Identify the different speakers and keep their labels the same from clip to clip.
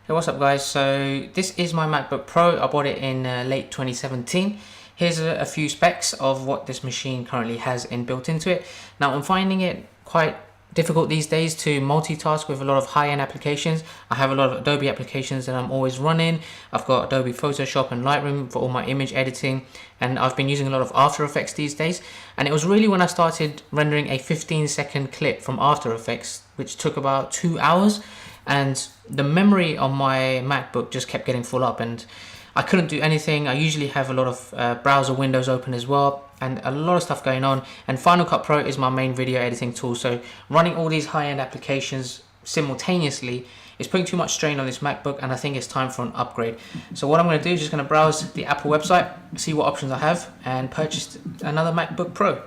Speaker 1: Hey, what's up guys? So this is my MacBook Pro. I bought it in late 2017. Here's a few specs of what this machine currently has inbuilt into it. Now I'm finding it quite difficult these days to multitask with a lot of high-end applications. I have a lot of Adobe applications that I'm always running. I've got Adobe Photoshop and Lightroom for all my image editing, and I've been using a lot of After Effects these days. And it was really when I started rendering a 15-second clip from After Effects, which took about 2 hours, and the memory on my MacBook just kept getting full up and I couldn't do anything. I usually have a lot of browser windows open as well and a lot of stuff going on, and Final Cut Pro is my main video editing tool, so running all these high-end applications simultaneously is putting too much strain on this MacBook, and I think it's time for an upgrade. So what I'm going to do is just going to browse the Apple website, see what options I have, and purchase another MacBook Pro.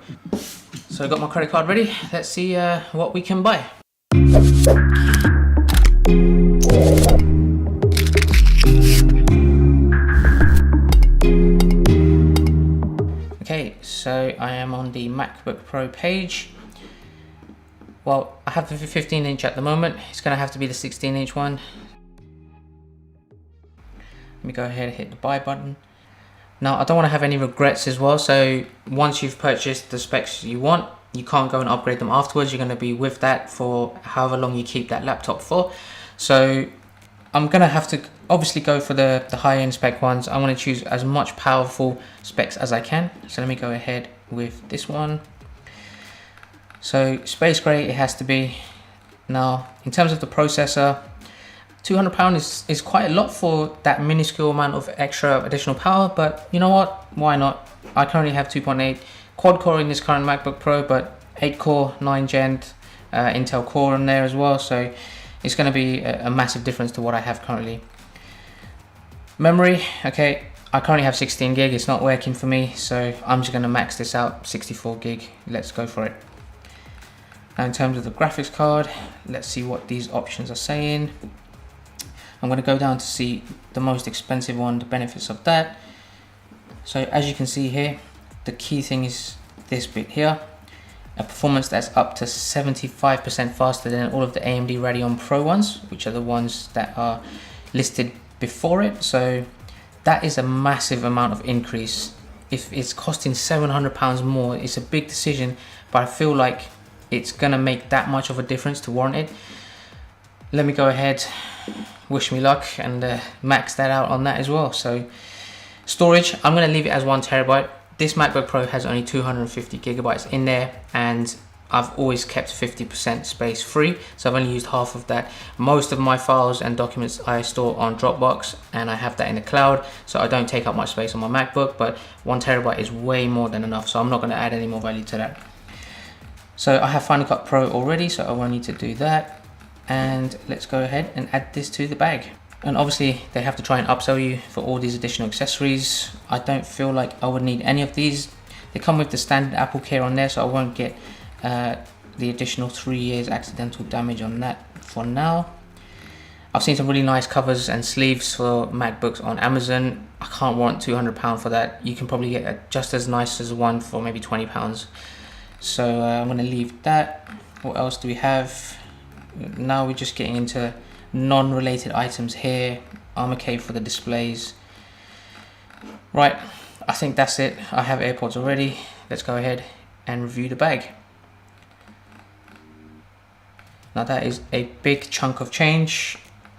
Speaker 1: So I've got my credit card ready. Let's see what we can buy. Okay, so I am on the MacBook Pro page. Well, I have the 15-inch at the moment. It's going to have to be the 16-inch one. Let me go ahead and hit the buy button. Now, I don't want to have any regrets as well, so once you've purchased the specs you want, you can't go and upgrade them afterwards. You're going to be with that for however long you keep that laptop for. So I'm going to have to obviously go for the high-end spec ones. I want to choose as much powerful specs as I can. So let me go ahead with this one. So space gray it has to be. Now, in terms of the processor, £200 is quite a lot for that minuscule amount of extra additional power, but you know what? Why not? I currently have 2.8 quad core in this current MacBook Pro, but 8 core, 9 Gen Intel Core in there as well. So it's going to be a massive difference to what I have currently. Memory, okay, I currently have 16 gig. It's not working for me, so I'm just going to max this out, 64 gig. Let's go for it. Now in terms of the graphics card, let's see what these options are saying. I'm going to go down to see the most expensive one, the benefits of that. So as you can see here, the key thing is this bit here. A performance that's up to 75% faster than all of the AMD Radeon Pro ones, which are the ones that are listed before it. So that is a massive amount of increase. If it's costing £700 more, it's a big decision, but I feel like it's gonna make that much of a difference to warrant it. Let me go ahead, wish me luck, and max that out on that as well. So storage, I'm gonna leave it as 1 terabyte. This MacBook Pro has only 250 gigabytes in there, and I've always kept 50% space free, so I've only used half of that. Most of my files and documents I store on Dropbox, and I have that in the cloud, so I don't take up much space on my MacBook, but 1 terabyte is way more than enough, so I'm not going to add any more value to that. So I have Final Cut Pro already, so I won't need to do that. And let's go ahead and add this to the bag. And obviously they have to try and upsell you for all these additional accessories. I don't feel like I would need any of these. They come with the standard Apple Care on there, so I won't get the additional 3 years accidental damage on that for now. I've seen some really nice covers and sleeves for MacBooks on Amazon. I can't warrant £200 for that. You can probably get just as nice as one for maybe £20. So I'm going to leave that. What else do we have? Now we're just getting into non-related items here. Armor for the displays. Right, I think that's it. I have AirPods already. Let's go ahead and review the bag. Now that is a big chunk of change.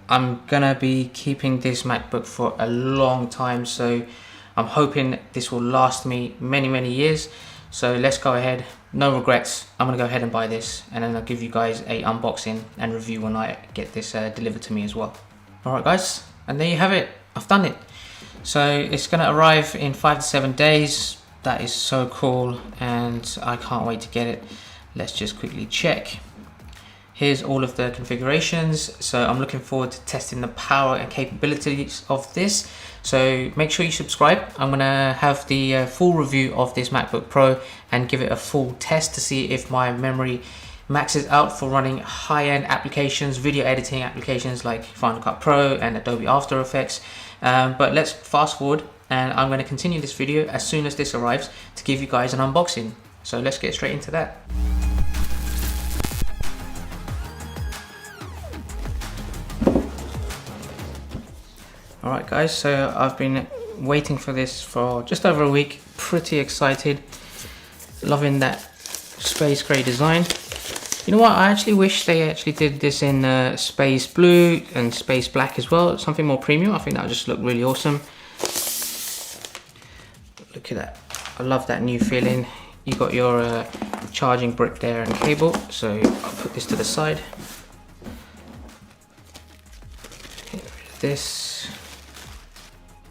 Speaker 1: I'm gonna be keeping this MacBook for a long time, so I'm hoping this will last me many years. So let's go ahead, no regrets. I'm gonna go ahead and buy this, and then I'll give you guys a unboxing and review when I get this delivered to me as well. Alright guys, and there you have it. I've done it. So it's gonna arrive in 5 to 7 days. That is so cool, and I can't wait to get it. Let's just quickly check. Here's all of the configurations. So I'm looking forward to testing the power and capabilities of this. So make sure you subscribe. I'm gonna have the full review of this MacBook Pro and give it a full test to see if my memory maxes out for running high-end applications, video editing applications like Final Cut Pro and Adobe After Effects. But let's fast forward, and I'm gonna continue this video as soon as this arrives to give you guys an unboxing. So let's get straight into that. Alright guys, so I've been waiting for this for just over a week. Pretty excited. Loving that space grey design. You know what, I actually wish they actually did this in space blue and space black as well. Something more premium. I think that would just look really awesome. Look at that. I love that new feeling. You got your charging brick there and cable. So I'll put this to the side. Get rid of this.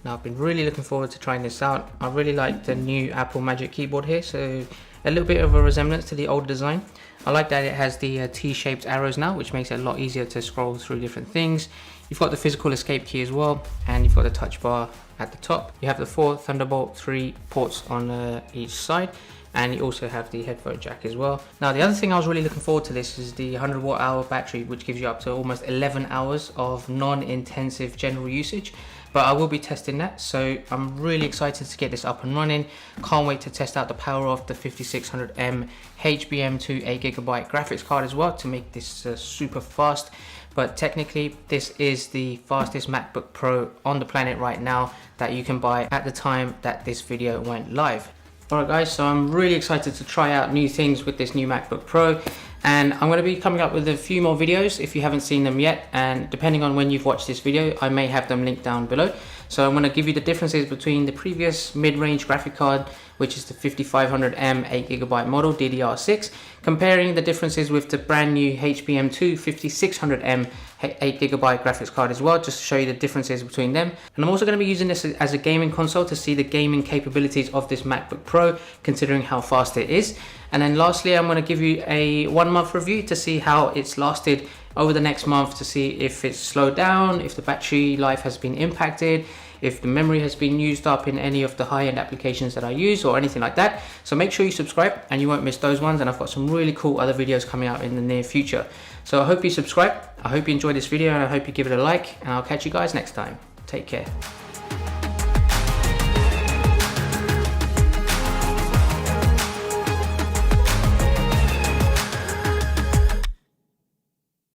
Speaker 1: Now I've been really looking forward to trying this out. I really like the new Apple Magic keyboard here, so a little bit of a resemblance to the old design. I like that it has the T-shaped arrows now, which makes it a lot easier to scroll through different things. You've got the physical escape key as well, and you've got the touch bar at the top. You have the 4 Thunderbolt 3 ports on each side, and you also have the headphone jack as well. Now the other thing I was really looking forward to this is the 100 watt-hour battery, which gives you up to almost 11 hours of non-intensive general usage. But I will be testing that, so I'm really excited to get this up and running. Can't wait to test out the power of the 5600M HBM2 8GB graphics card as well to make this super fast. But technically this is the fastest MacBook Pro on the planet right now that you can buy at the time that this video went live. Alright guys, so I'm really excited to try out new things with this new MacBook Pro, and I'm going to be coming up with a few more videos if you haven't seen them yet, and depending on when you've watched this video I may have them linked down below. So I'm going to give you the differences between the previous mid-range graphic card, which is the 5500M 8GB model DDR6, comparing the differences with the brand new HBM2 5600M 8GB graphics card as well, just to show you the differences between them. And I'm also going to be using this as a gaming console to see the gaming capabilities of this MacBook Pro, considering how fast it is. And then lastly, I'm going to give you a 1 month review to see how it's lasted over the next month, to see if it's slowed down, if the battery life has been impacted, if the memory has been used up in any of the high-end applications that I use or anything like that. So make sure you subscribe and you won't miss those ones, and I've got some really cool other videos coming out in the near future. So I hope you subscribe, I hope you enjoyed this video, and I hope you give it a like, and I'll catch you guys next time. Take care.